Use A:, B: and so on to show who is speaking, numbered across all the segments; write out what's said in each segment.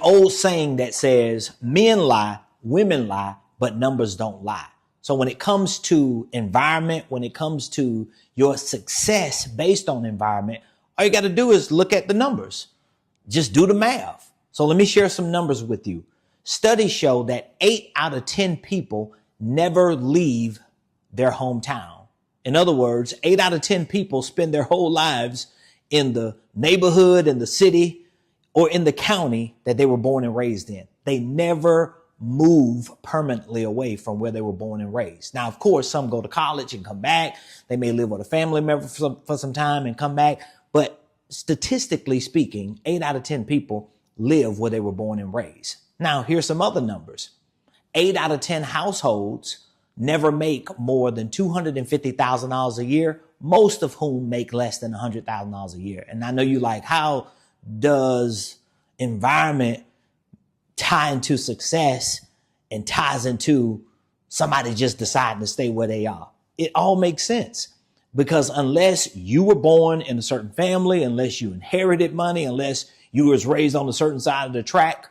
A: old saying that says men lie, women lie, but numbers don't lie. So when it comes to environment, when it comes to your success based on environment, all you got to do is look at the numbers. Just do the math. So let me share some numbers with you. Studies show that 8 out of 10 people never leave their hometown. In other words, 8 out of 10 people spend their whole lives in the neighborhood, in the city, or in the county that they were born and raised in. They never move permanently away from where they were born and raised. Now, of course, some go to college and come back. They may live with a family member for some time and come back. But statistically speaking, 8 out of 10 people live where they were born and raised. Now, here's some other numbers. 8 out of 10 households never make more than $250,000 a year, most of whom make less than $100,000 a year. And I know you like, how does environment tie into success and ties into somebody just deciding to stay where they are? It all makes sense, because unless you were born in a certain family, unless you inherited money, unless you was raised on a certain side of the track,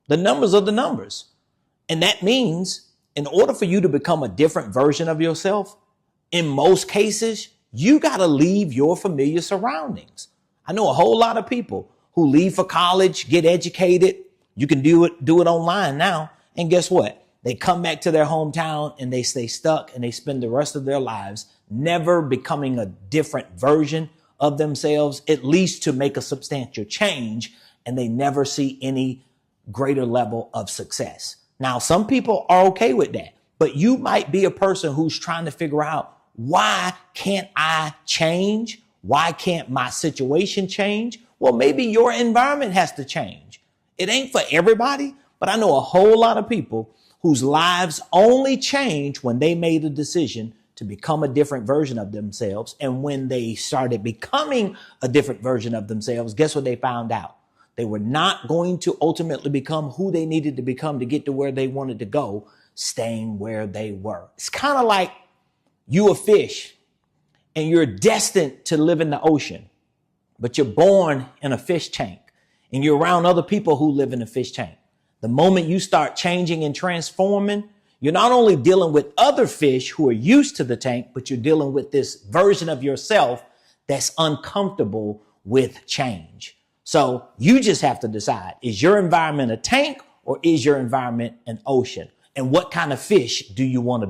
A: the numbers are the numbers. And that means in order for you to become a different version of yourself, in most cases, you got to leave your familiar surroundings. I know a whole lot of people who leave for college, get educated. You can do it online now. And guess what? They come back to their hometown and they stay stuck, and they spend the rest of their lives never becoming a different version of themselves, at least to make a substantial change. And they never see any greater level of success. Now, some people are okay with that, but you might be a person who's trying to figure out, why can't I change? Why can't my situation change? Well, maybe your environment has to change. It ain't for everybody, but I know a whole lot of people whose lives only changed when they made a decision to become a different version of themselves. And when they started becoming a different version of themselves, guess what they found out? They were not going to ultimately become who they needed to become to get to where they wanted to go, staying where they were. It's kind of like you a fish and you're destined to live in the ocean, but you're born in a fish tank and you're around other people who live in a fish tank. The moment you start changing and transforming, you're not only dealing with other fish who are used to the tank, but you're dealing with this version of yourself that's uncomfortable with change. So you just have to decide, is your environment a tank or is your environment an ocean? And what kind of fish do you want to be?